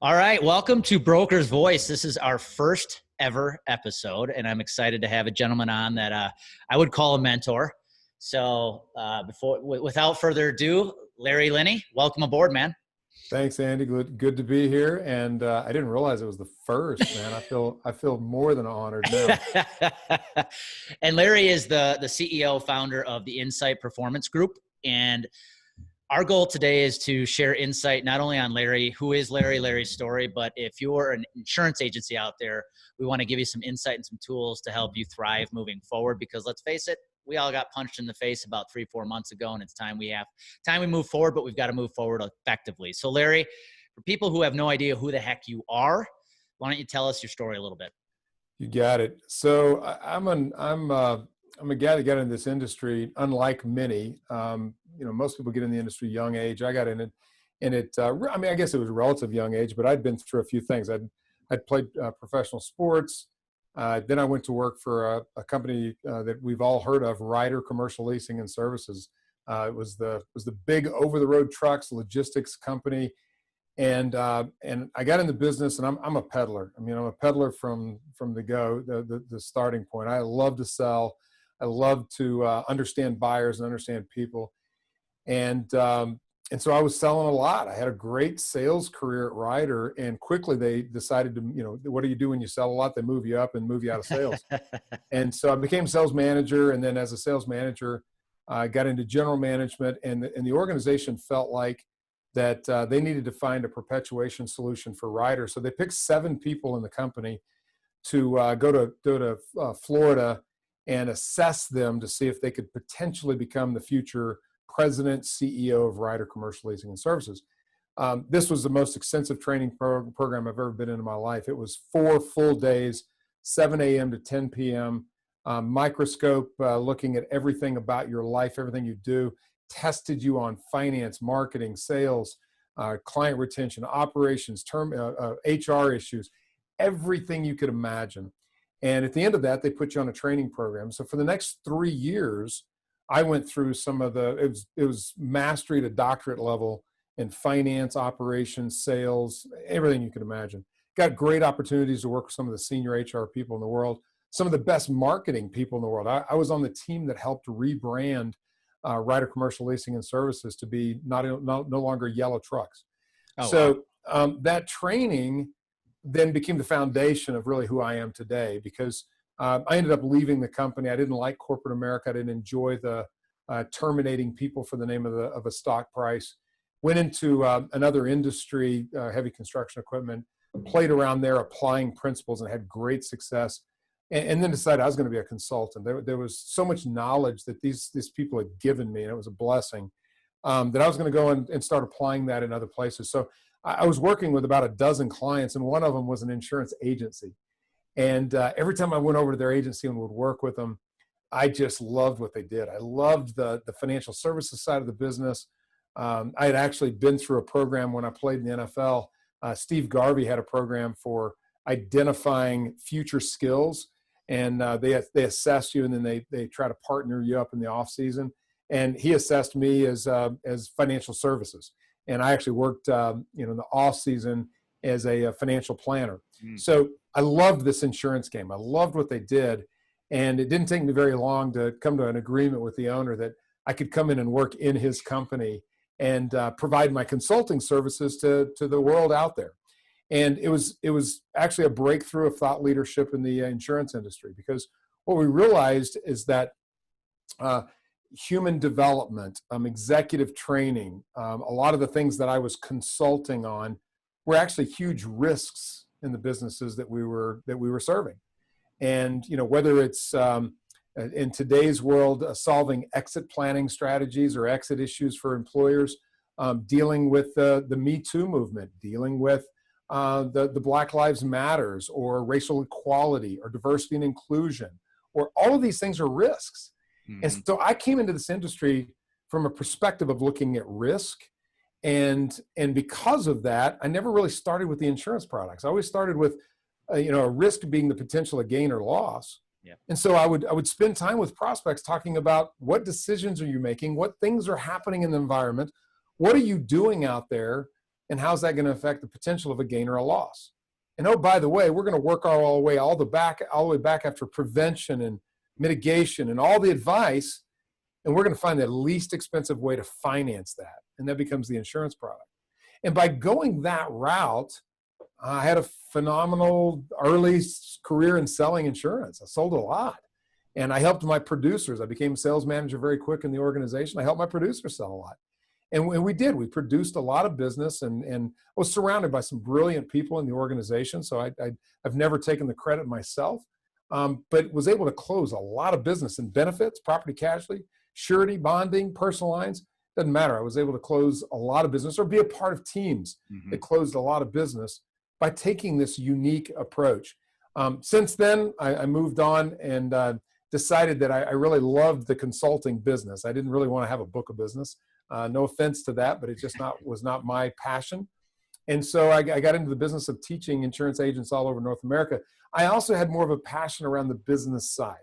All right, welcome to Broker's Voice. This is our first ever episode, and I'm excited to have a gentleman on that I would call a mentor. So, without further ado, Larry Linne, welcome aboard, man. Thanks, Andy. Good to be here. And I didn't realize it was the first, man. I feel more than honored now. And Larry is the CEO, founder of the Incite Performance Group, and our goal today is to share insight not only on Larry, who is Larry's story, but if you're an insurance agency out there, we want to give you some insight and some tools to help you thrive moving forward. Because let's face it, we all got punched in the face about 3-4 months ago, and it's time we move forward, but we've got to move forward effectively. So Larry, for people who have no idea who the heck you are, why don't you tell us your story a little bit? You got it. So I'm a guy that got into this industry, unlike many. Most people get in the industry young age. I got in it, and I guess it was a relative young age, but I'd been through a few things. I'd played professional sports. Then I went to work for a company that we've all heard of, Ryder Commercial Leasing and Services. It was the big over-the-road trucks logistics company, and I got in the business, and I'm a peddler. I'm a peddler from the starting point. I love to sell. I love to understand buyers and understand people. And so I was selling a lot. I had a great sales career at Ryder, and quickly they decided to, what do you do when you sell a lot? They move you up and move you out of sales. And so I became sales manager, and then as a sales manager, I got into general management, and the organization felt like that they needed to find a perpetuation solution for Ryder. So they picked 7 people in the company to go to Florida and assess them to see if they could potentially become the future president, CEO of Ryder Commercial Leasing and Services. This was the most extensive training program I've ever been in my life. It was 4 full days, 7 a.m. to 10 p.m., microscope, looking at everything about your life, everything you do, tested you on finance, marketing, sales, client retention, operations, HR issues, everything you could imagine. And at the end of that, they put you on a training program. So for the next 3 years, I went through some of it was mastery to doctorate level in finance, operations, sales, everything you could imagine. Got great opportunities to work with some of the senior HR people in the world, some of the best marketing people in the world. I was on the team that helped rebrand Ryder Commercial Leasing and Services to be no longer yellow trucks. Oh, So wow. that training then became the foundation of really who I am today, because I ended up leaving the company. I didn't like corporate America. I didn't enjoy the terminating people for the name of a stock price. Went into another industry, heavy construction equipment, played around there, applying principles, and had great success. And then decided I was going to be a consultant. There was so much knowledge that these people had given me, and it was a blessing, that I was going to go and start applying that in other places. So I was working with about a dozen clients, and one of them was an insurance agency. And every time I went over to their agency and would work with them, I just loved what they did. I loved the financial services side of the business. I had actually been through a program when I played in the NFL. Steve Garvey had a program for identifying future skills, and they assess you, and then they try to partner you up in the off season. And he assessed me as financial services, and I actually worked in the off season as a financial planner. So I loved this insurance game. I loved what they did. And it didn't take me very long to come to an agreement with the owner that I could come in and work in his company and provide my consulting services to the world out there. And it was actually a breakthrough of thought leadership in the insurance industry, because what we realized is that human development, executive training, a lot of the things that I was consulting on were actually huge risks in the businesses that we were serving. And whether it's in today's world, solving exit planning strategies or exit issues for employers, dealing with the Me Too movement, dealing with the Black Lives Matters, or racial equality, or diversity and inclusion, or all of these things are risks. And so I came into this industry from a perspective of looking at risk. And because of that, I never really started with the insurance products. I always started with, a risk being the potential of gain or loss. Yeah. And so I would spend time with prospects talking about what decisions are you making, what things are happening in the environment, what are you doing out there and how's that going to affect the potential of a gain or a loss? And oh, by the way, we're going to work all the way back after prevention and mitigation and all the advice, and we're going to find the least expensive way to finance that, and that becomes the insurance product. And by going that route, I had a phenomenal early career in selling insurance. I sold a lot. And I helped my producers. I became a sales manager very quick in the organization. I helped my producers sell a lot. And we did. We produced a lot of business, and I was surrounded by some brilliant people in the organization. So I've never taken the credit myself, but was able to close a lot of business in benefits, property casualty, surety, bonding, personal lines. Doesn't matter. I was able to close a lot of business or be a part of teams that closed a lot of business by taking this unique approach. Since then, I moved on and decided that I really loved the consulting business. I didn't really want to have a book of business. No offense to that, but it just was not my passion. And so I got into the business of teaching insurance agents all over North America. I also had more of a passion around the business side.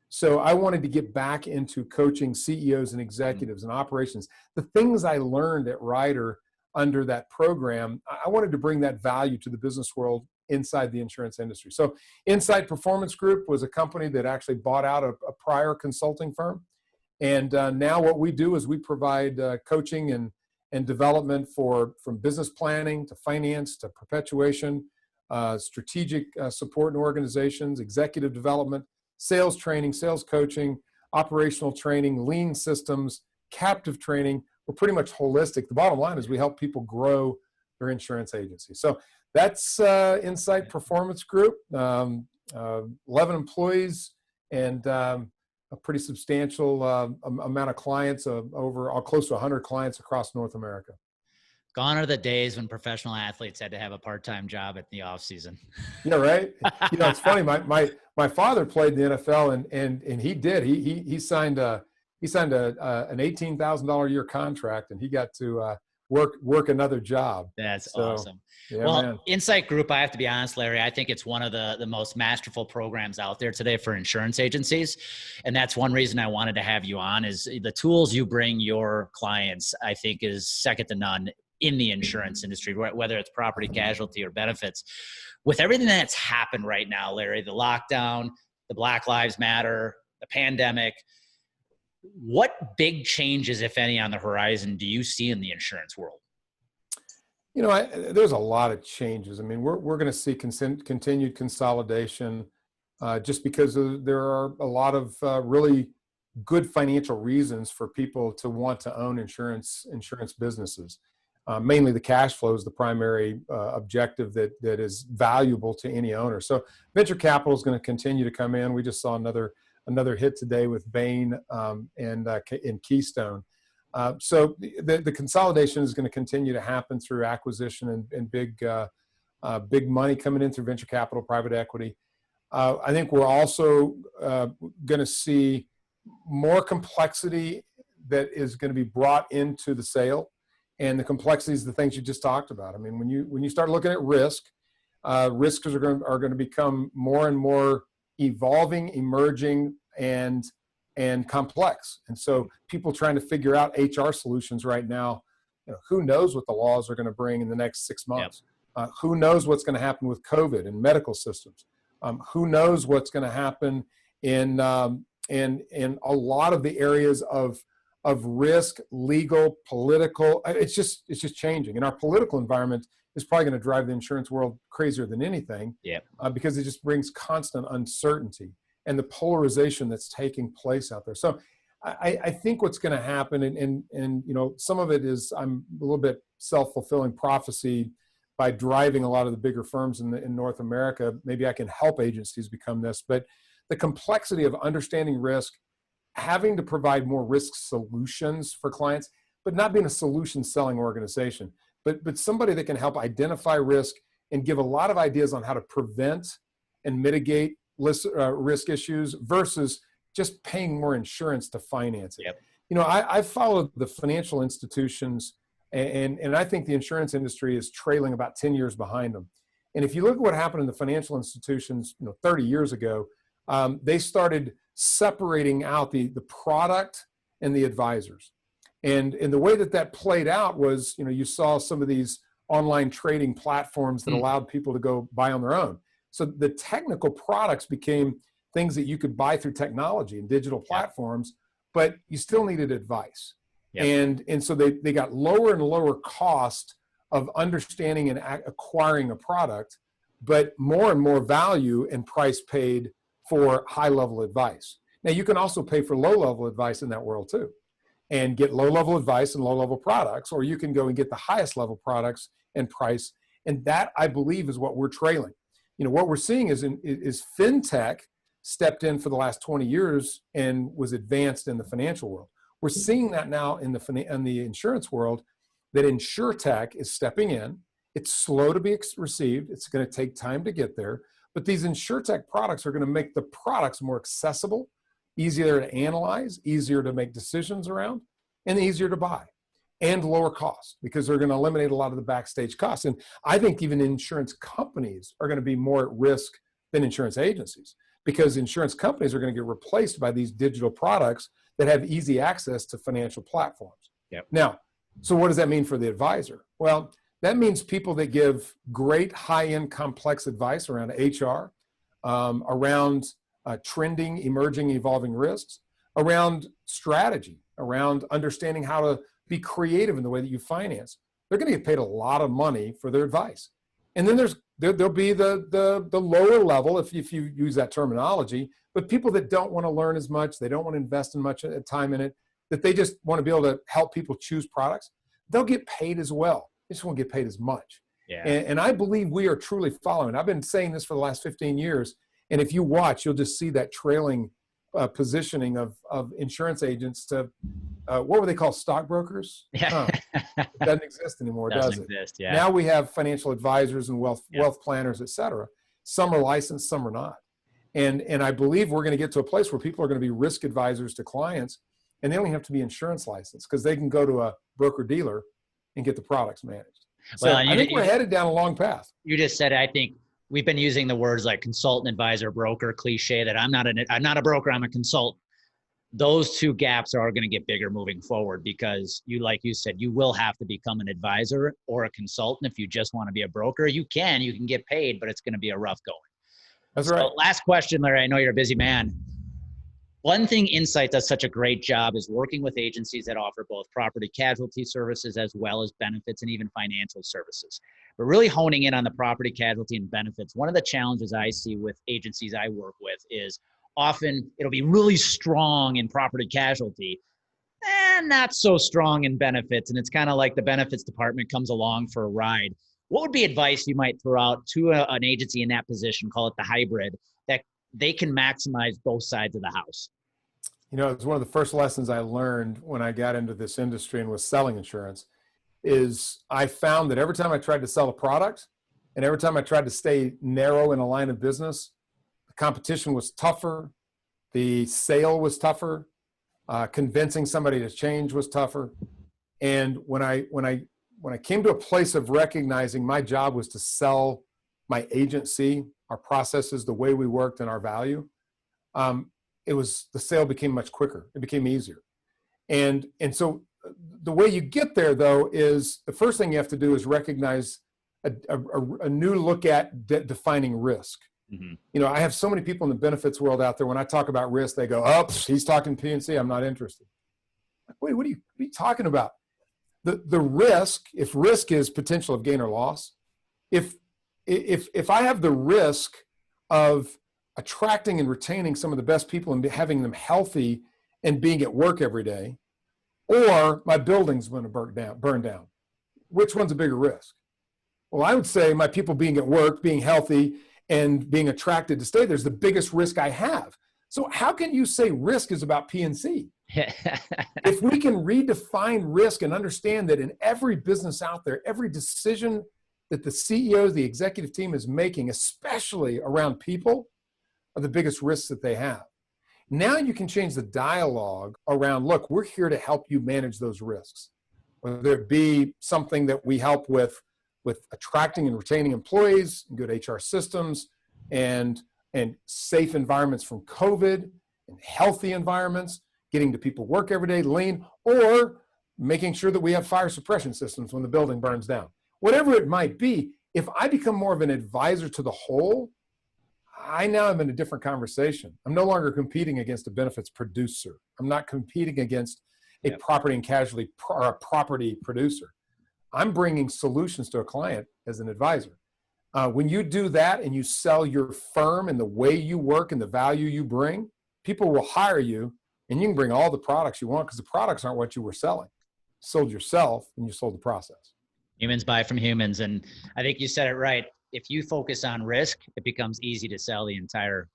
So I wanted to get back into coaching CEOs and executives and operations. The things I learned at Ryder under that program, I wanted to bring that value to the business world inside the insurance industry. So Incite Performance Group was a company that actually bought out a prior consulting firm. And now what we do is we provide coaching and development from business planning to finance to perpetuation, strategic support in organizations, executive development, sales training, sales coaching, operational training, lean systems, captive training. We're pretty much holistic. The bottom line is we help people grow their insurance agency. So that's Incite Performance Group, 11 employees, and a pretty substantial amount of clients, over close to 100 clients across North America. Gone are the days when professional athletes had to have a part-time job at the off season. Yeah, right. It's funny. My father played in the NFL, and he did. He signed an $18,000 a year contract, and he got to work another job. That's awesome. Yeah, well, man. Incite Group, I have to be honest, Larry, I think it's one of the most masterful programs out there today for insurance agencies. And that's one reason I wanted to have you on, is the tools you bring your clients, I think, is second to none in the insurance industry, whether it's property casualty or benefits. With everything that's happened right now, Larry, the lockdown, the Black Lives Matter, the pandemic, what big changes, if any, on the horizon do you see in the insurance world? There's a lot of changes. I mean, we're going to see continued consolidation just because there are a lot of really good financial reasons for people to want to own insurance businesses. Mainly the cash flow is the primary objective that is valuable to any owner. So venture capital is going to continue to come in. We just saw another hit today with Bain and Keystone. So the consolidation is going to continue to happen through acquisition and big money coming in through venture capital, private equity. I think we're also going to see more complexity that is going to be brought into the sale. And the complexity is the things you just talked about. I mean, when you start looking at risks are going to become more and more evolving, emerging, and complex. And so people trying to figure out HR solutions right now, who knows what the laws are going to bring in the next 6 months? Yep. Who knows what's going to happen with COVID and medical systems? Who knows what's going to happen in a lot of the areas of risk, legal, political. It's just changing. And our political environment is probably going to drive the insurance world crazier than anything. Yep. Because it just brings constant uncertainty and the polarization that's taking place out there. So I think what's going to happen, and some of it is I'm a little bit self-fulfilling prophecy by driving a lot of the bigger firms in North America. Maybe I can help agencies become this, but the complexity of understanding risk, having to provide more risk solutions for clients, but not being a solution selling organization, but somebody that can help identify risk and give a lot of ideas on how to prevent and mitigate risk issues versus just paying more insurance to finance it. Yep. I followed the financial institutions, and I think the insurance industry is trailing about 10 years behind them. And if you look at what happened in the financial institutions 30 years ago, they started separating out the product and the advisors. And the way that played out was, you saw some of these online trading platforms that allowed people to go buy on their own. So the technical products became things that you could buy through technology and digital platforms, but you still needed advice. And so they got lower and lower cost of understanding and acquiring a product, but more and more value and price paid for high level advice. Now you can also pay for low level advice in that world too, and get low level advice and low level products, or you can go and get the highest level products and price. And that, I believe, is what we're trailing. You know, what we're seeing is fintech stepped in for the last 20 years and was advanced in the financial world. We're seeing that now in the insurance world, that InsurTech is stepping in. It's slow to be received. It's going to take time to get there. But these InsurTech products are going to make the products more accessible, easier to analyze, easier to make decisions around, and easier to buy, and lower cost, because they're going to eliminate a lot of the backstage costs. And I think even insurance companies are going to be more at risk than insurance agencies, because insurance companies are going to get replaced by these digital products that have easy access to financial platforms. Now, so what does that mean for the advisor? Well, that means people that give great high-end complex advice around HR, around trending, emerging, evolving risks, around strategy, around understanding how to be creative in the way that you finance. They're going to get paid a lot of money for their advice. And then there'll be the lower level, if you use that terminology, but people that don't want to learn as much, they don't want to invest in much time in it, that they just want to be able to help people choose products. They'll get paid as well. They just won't get paid as much. And I believe we are truly following. I've been saying this for the last 15 years. And if you watch, you'll just see that trailing positioning of insurance agents to, what were they called? Stockbrokers? Huh. It doesn't exist anymore, does it? Now we have financial advisors and wealth planners, et cetera. Some are licensed, some are not. And I believe we're going to get to a place where people are going to be risk advisors to clients, and they don't have to be insurance licensed, because they can go to a broker dealer and get the products managed. So well, I think we're headed down a long path. You just said, I think we've been using the words like consultant, advisor, broker, cliche, that I'm not a broker, I'm a consultant. Those two gaps are going to get bigger moving forward, because like you said, you will have to become an advisor or a consultant. If you just want to be a broker, you can get paid, but it's going to be a rough going. That's right. Last question, Larry, I know you're a busy man. One thing Incite does such a great job is working with agencies that offer both property casualty services as well as benefits and even financial services. But really honing in on the property casualty and benefits, one of the challenges I see with agencies I work with is often it'll be really strong in property casualty and not so strong in benefits. And it's kind of like the benefits department comes along for a ride. What would be advice you might throw out to an agency in that position, call it the hybrid, that they can maximize both sides of the house? You know, it's one of the first lessons I learned when I got into this industry and was selling insurance, is I found that every time I tried to sell a product and every time I tried to stay narrow in a line of business, the competition was tougher, the sale was tougher, convincing somebody to change was tougher. And when I came to a place of recognizing my job was to sell my agency, our processes, the way we worked, and our value, the sale became much quicker. It became easier. And so the way you get there, though, is the first thing you have to do is recognize a new look at defining risk. Mm-hmm. You know, I have so many people in the benefits world out there. When I talk about risk, they go, "Oh, he's talking P&C. I'm not interested." Wait, what are you talking about? The risk, if risk is potential of gain or loss, if I have the risk of attracting and retaining some of the best people and having them healthy and being at work every day, or my building's going to burn down, which one's a bigger risk? Well, I would say my people being at work, being healthy, and being attracted to stay there is the biggest risk I have. So how can you say risk is about P&C? If we can redefine risk and understand that in every business out there, every decision that the CEO, the executive team is making, especially around people, are the biggest risks that they have. Now you can change the dialogue around, look, we're here to help you manage those risks. Whether it be something that we help with attracting and retaining employees, good HR systems, and safe environments from COVID, and healthy environments, getting to people work every day, lean, or making sure that we have fire suppression systems when the building burns down. whatever it might be. If I become more of an advisor to the whole, I now am in a different conversation. I'm no longer competing against a benefits producer. I'm not competing against a Yep. property and casualty or a property producer. I'm bringing solutions to a client as an advisor. When you do that and you sell your firm and the way you work and the value you bring, people will hire you, and you can bring all the products you want because the products aren't what you were selling. You sold yourself and you sold the process. Humans buy from humans. And I think you said it right. If you focus on risk, it becomes easy to sell the entire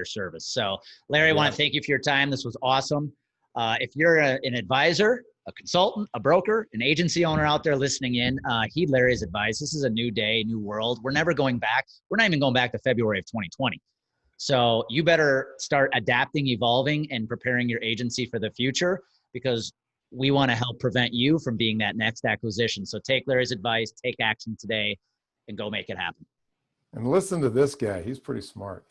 service. So Larry, I want to thank you for your time. This was awesome. If you're an advisor, a consultant, a broker, an agency owner out there listening in, heed Larry's advice. This is a new day, new world. We're never going back. We're not even going back to February of 2020. So you better start adapting, evolving, and preparing your agency for the future, because we want to help prevent you from being that next acquisition. So take Larry's advice, take action today, and go make it happen. And listen to this guy. He's pretty smart.